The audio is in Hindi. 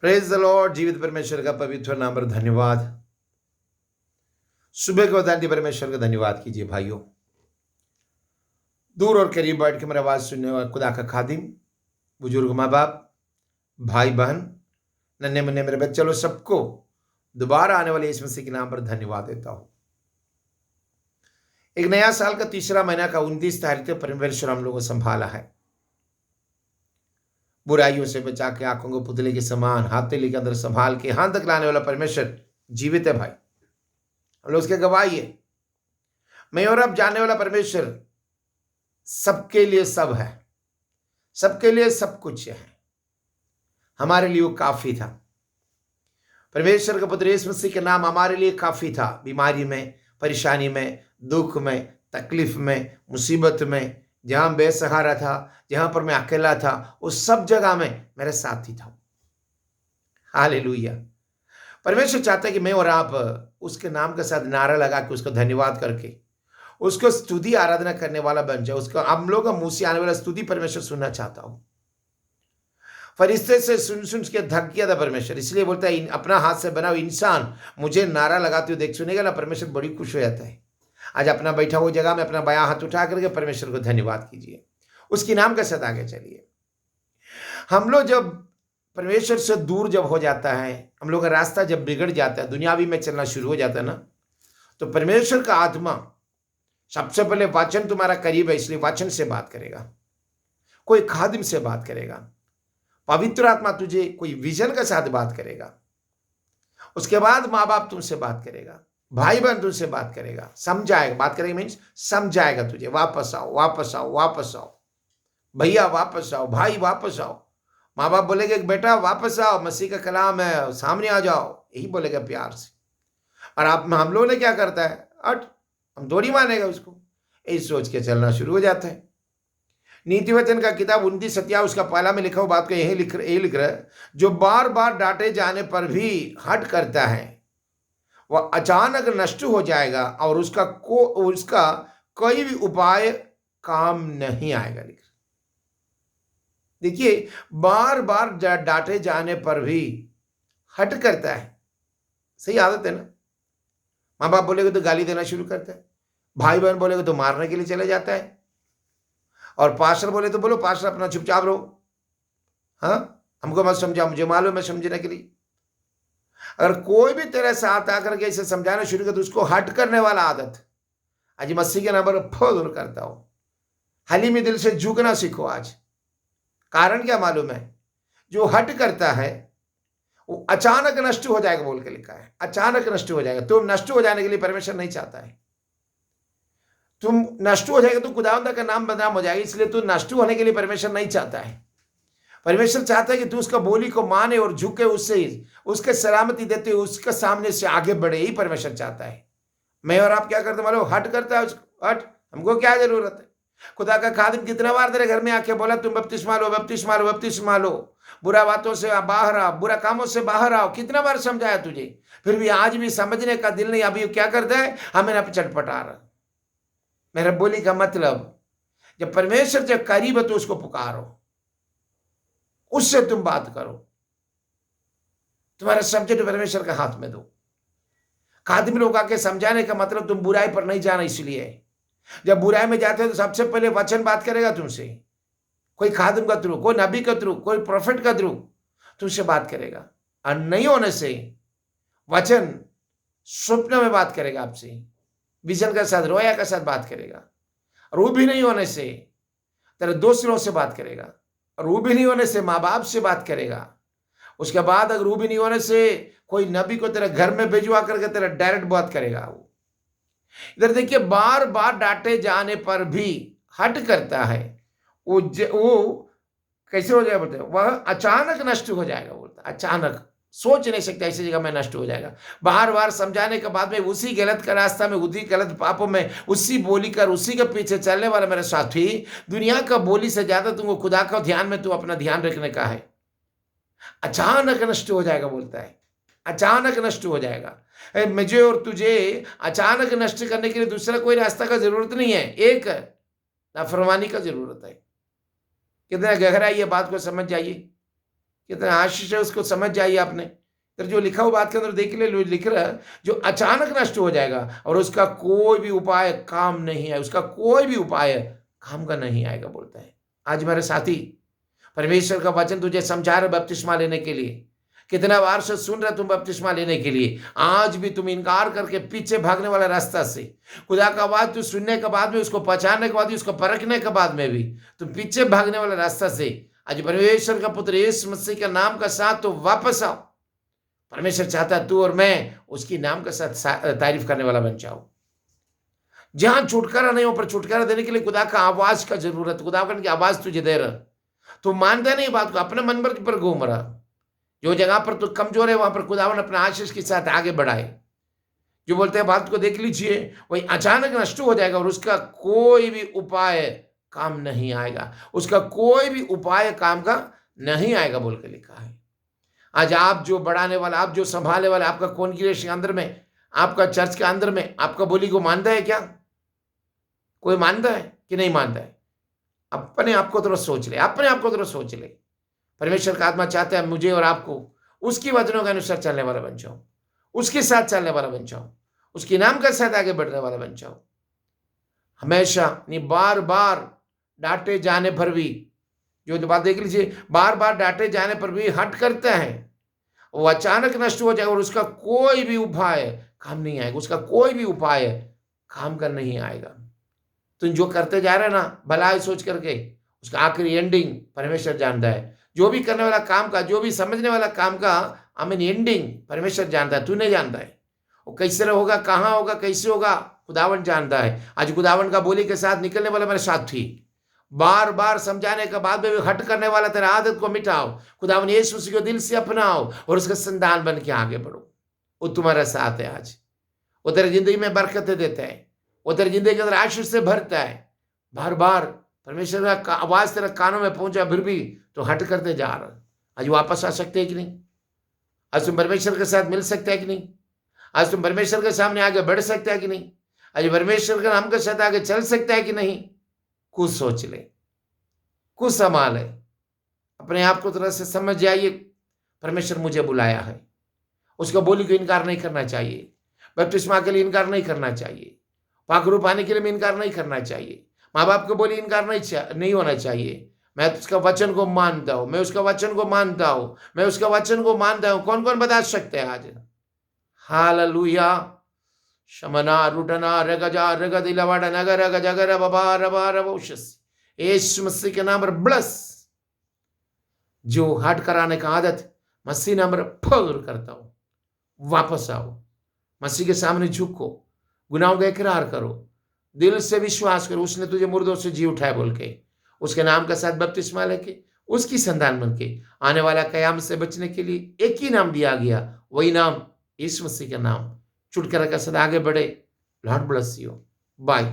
Praise the Lord. जीवित परमेश्वर का पवित्र नाम पर धन्यवाद। सुबह को दादी परमेश्वर का धन्यवाद कीजिए। भाइयों, दूर और करीब बैठ के मेरी आवाज सुनने वाले खुदा का खादिम, बुजुर्ग, माँ बाप, भाई बहन, नन्हे मुन्ने मेरे बच्चे लोग, सबको दोबारा आने वाले यीशु मसीह के नाम पर धन्यवाद देता हूं। एक नया साल का तीसरा महीना का 29 तारीख तक परमेश्वर हम लोगों को संभाला है। बुराइयों से बचा के आंखों को पुतले के समान हथेली के अंदर संभाल के यहां तक लाने वाला परमेश्वर जीवित है। भाई, हम लोग उसके गवाही है। मैं और अब जानने वाला परमेश्वर सबके लिए सब है, सबके लिए सब कुछ है। हमारे लिए वो काफी था। परमेश्वर का पुत्र यीशु मसीह के नाम हमारे लिए काफी था। बीमारी में, परेशानी में, दुख में, तकलीफ में, मुसीबत में, जहां बेसहारा था, जहां पर मैं अकेला था, उस सब जगह में मेरे साथी था। हालेलुया। परमेश्वर चाहता है कि मैं और आप उसके नाम के साथ नारा लगा के उसको धन्यवाद करके उसको स्तुति आराधना करने वाला बन जाए। उसका हम लोग का मुंह से आने वाला स्तुति परमेश्वर सुनना चाहता हूं। फरिश्ते से सुन सुन के थक गया था परमेश्वर, इसलिए बोलता है अपना हाथ से बना हुआ इंसान मुझे नारा लगाते हुए देख सुनेगा ना, परमेश्वर बड़ी खुश हो जाता है। आज अपना बैठा हुआ जगह में अपना बायां हाथ उठा करके परमेश्वर को धन्यवाद कीजिए। उसके नाम के साथ आगे चलिए। हम लोग जब परमेश्वर से दूर जब हो जाता है, हम लोग का रास्ता जब बिगड़ जाता है, दुनियावी में चलना शुरू हो जाता है ना, तो परमेश्वर का आत्मा सबसे पहले वचन तुम्हारा करीब है, इसलिए वचन से बात करेगा, कोई खादिम से बात करेगा, पवित्र आत्मा तुझे कोई विजन के साथ बात करेगा। उसके बाद माँ बाप तुमसे बात करेगा, भाई बहन तुमसे बात करेगा, समझाएगा। बात करेगा मीन्स समझाएगा तुझे, वापस आओ, वापस आओ, वापस आओ, भैया वापस आओ, भाई वापस आओ। माँ बाप बोलेगे बेटा वापस आओ, मसीह का कलाम है, सामने आ जाओ, यही बोलेगा प्यार से। और आप हम लोगों ने क्या करता है, हम थोड़ी मानेगा उसको, यही सोच के चलना शुरू हो जाता है। नीति वचन का किताब 29 अध्याय उसका पहला में लिखा हुआ बात को यही लिख रहा है, जो बार बार डांटे जाने पर भी हट करता है वह अचानक नष्ट हो जाएगा और उसका कोई भी उपाय काम नहीं आएगा। देखिए, बार बार डांटे जाने पर भी हट करता है। सही आदत है ना। माँ बाप बोलेगे तो गाली देना शुरू करता है, भाई बहन बोलेगे तो मारने के लिए चले जाता है, और पास्टर बोले तो बोलो पास्टर अपना चुपचाप रहो, हाँ हमको मत समझा, मुझे मालूम है समझने के लिए। अगर कोई भी तेरे साथ आकर के इसे समझाना शुरू कर तो उसको हट करने वाला आदत आज मसीह के नाम पर दूर करता हो। हलीमी दिल से झुकना सीखो आज। कारण क्या मालूम है, जो हट करता है वो अचानक नष्ट हो जाएगा बोल के लिखा है, अचानक नष्ट हो जाएगा। तुम नष्ट हो जाने के लिए परमेश्वर नहीं चाहता है। तुम नष्ट हो जाएगा तो खुदावंद का नाम बदनाम हो जाएगा, इसलिए तू नष्ट होने के लिए परमेश्वर नहीं चाहता है। परमेश्वर चाहता है कि तू उसका बोली को माने और झुके, उससे उसके सलामती देते हुए उसके सामने से आगे बढ़े, ही परमेश्वर चाहता है। मैं और आप क्या करते मालूम, हट करता है उसको। हट, हमको क्या जरूरत है। खुदा का खादिम कितना बार तेरे घर में आके बोला तुम बपतिस्मा लो, बपतिस्मा लो, बपतिस्मा लो, बुरा बातों से बाहर आओ, बुरा कामों से बाहर आओ। कितना बार समझाया तुझे, फिर भी आज भी समझने का दिल नहीं। अभी क्या करता है, हमें ना चटपटा रहा। मेरा बोली का मतलब, जब परमेश्वर जब करीब है तो उसको पुकारो, उससे तुम बात करो। तुम्हारा सब्जेक्ट परमेश्वर के हाथ में दो। खादिम लोग आके समझाने का मतलब तुम बुराई पर नहीं जाना, इसलिए जब बुराई में जाते हो तो सबसे पहले वचन बात करेगा तुमसे। कोई खादिम का थ्रू, कोई नबी का थ्रू, कोई प्रोफेट का थ्रू तुमसे बात करेगा। और नहीं होने से वचन स्वप्न में बात करेगा आपसे, विजन के साथ, रोया के साथ बात करेगा। और वो भी नहीं होने से तेरे दोस्तों से बात करेगा, और वो भी नहीं होने से माँ बाप से बात करेगा। उसके बाद अगर वो भी नहीं होने से कोई नबी को तेरे घर में भेजवा करके तेरा डायरेक्ट बात करेगा। वो इधर देखिए, बार बार डांटे जाने पर भी हट करता है, वो कैसे हो जाएगा बोलते, वह अचानक नष्ट हो जाएगा। बोलता अचानक, सोच नहीं सकता ऐसी जगह में नष्ट हो जाएगा। बार बार समझाने के बाद में उसी गलत का रास्ता में, उसी गलत पापों में, उसी बोली कर उसी के पीछे चलने वाला मेरे साथी, दुनिया का बोली से ज्यादा तुमको खुदा का ध्यान में तू अपना ध्यान रखने का है। अचानक नष्ट हो जाएगा बोलता है, अचानक नष्ट हो जाएगा। मुझे और तुझे अचानक नष्ट करने के लिए दूसरा कोई रास्ता का जरूरत नहीं है, एक नाफरमानी का जरूरत है। कितना गहरा ये बात को समझ जाइए। कितना आशीष है उसको समझ जाइए आपने। फिर जो लिखा हुआ बात के अंदर देख ले, लिख रहा है जो अचानक नष्ट हो जाएगा और उसका कोई भी उपाय काम नहीं है, उसका कोई भी उपाय काम का नहीं आएगा बोलता है। आज मेरे साथी, परमेश्वर का वचन तुझे समझा रहा बपतिस्मा लेने के लिए। कितना बार से सुन रहे तुम बपतिस्मा लेने के लिए, आज भी तुम इनकार करके पीछे भागने वाला रास्ता से, खुदा का आवाज तू सुनने के बाद में, उसको पहचानने के बाद भी, उसको परखने के बाद में भी तुम पीछे भागने वाला रास्ता से आज परमेश्वर का पुत्र यीशु मसीह का नाम का साथ तो वापस आओ। परमेश्वर चाहता तू और मैं उसकी नाम के साथ तारीफ करने वाला बन जाओ। जहां छुटकारा नहीं हो, पर छुटकारा देने के लिए खुदा का आवाज का जरूरत, खुदा की आवाज तुझे दे रहा, तू मानता नहीं बात को, अपने मन पर घूम रहा। जो जगह पर तू कमजोर है वहां पर खुदावन अपने आशीष के साथ आगे बढ़ाए। जो बोलते हैं बात को देख लीजिए, वही अचानक नष्ट हो जाएगा और उसका कोई भी उपाय काम नहीं आएगा, उसका कोई भी उपाय काम का नहीं आएगा बोल के लिखा है। आज आप जो बढ़ाने वाला, आप जो संभालने वाला, आपका कॉन्ग्रेगेशन के अंदर में, आपका चर्च के अंदर में, आपका बोली को मानता है क्या? कोई मानता है कि नहीं मानता है? अपने आप को थोड़ा सोच ले, अपने आप को थोड़ा सोच ले। परमेश्वर का आत्मा चाहता है मुझे और आपको उसकी वचनों के अनुसार चलने वाला बन जाओ, उसके साथ चलने वाला बन जाओ, उसके नाम के साथ आगे बढ़ने वाला बन जाओ। हमेशा नहीं, बार बार डांटे जाने पर भी, जो बात देख लीजिए, बार बार डांटे जाने पर भी हट करता है, वो अचानक नष्ट हो जाएगा और उसका कोई भी उपाय काम नहीं आएगा, उसका कोई भी उपाय काम कर नहीं आएगा। तुम जो करते जा रहे ना भलाई सोच करके, उसका आखिरी एंडिंग परमेश्वर जानता है। जो भी करने वाला काम का, जो भी समझने वाला काम का एंडिंग परमेश्वर जानता है, तू नहीं जानता है। वो कैसे होगा, कहाँ होगा, कैसे होगा, खुदावन जानता है। आज खुदावन का बोली के साथ निकलने वाला मेरे साथी, बार बार समझाने के बाद में भी हट करने वाला तेरा आदत को मिटाओ, खुदावन यीशु मसीह को दिल से अपनाओ और उसका संतान बन के आगे बढ़ो। वो तुम्हारे साथ है। आज वो तेरी जिंदगी में बरकतें देता है, वो तेरी जिंदगी के अंदर आशीष से भरता है। बार बार परमेश्वर का आवाज तेरे कानों में पहुंचा फिर भी तो हट करते जा रहा। आज वापस आ सकते हैं कि नहीं? आज तुम परमेश्वर के साथ मिल सकते हैं कि नहीं? आज तुम परमेश्वर के सामने आगे बढ़ सकते हैं कि नहीं? आज परमेश्वर के नाम के साथ आगे चल सकते हैं कि नहीं? कुछ सोच ले, कुछ संभाल है, अपने आप को तरह से समझ जाइए। परमेश्वर मुझे बुलाया है, उसका बोली को इनकार नहीं करना चाहिए, बपतिस्मा के लिए इनकार नहीं करना चाहिए, पाखरू पाने के लिए भी इनकार नहीं करना चाहिए, माँ बाप को बोली इनकार नहीं होना चाहिए। मैं उसका वचन को मानता हूं, मैं उसका वचन को मानता हूं, मैं उसका वचन को मानता हूं। कौन कौन बता सकते हैं आज? हालेलुया। शमना रुटना रगजा रगदिलवड नगर गजगर बबा रबा रबोशस। यीशु मसीह के नाम पर ब्लस। जो हट कराने का आदत मसीह नाम पर फौर करता हूं, वापस आओ, मसीह के सामने झुको, गुनाहों का इकरार करो, दिल से विश्वास करो उसने तुझे मुर्दों से जी उठाया बोल के, उसके नाम के साथ बपतिस्मा लेके उसकी संतान बन के आने वाला कयामत से बचने के लिए एक ही नाम दिया गया, वही नाम यीशु मसीह का नाम। छुटकारा के साथ आगे बढ़े। Lord bless you. बाय।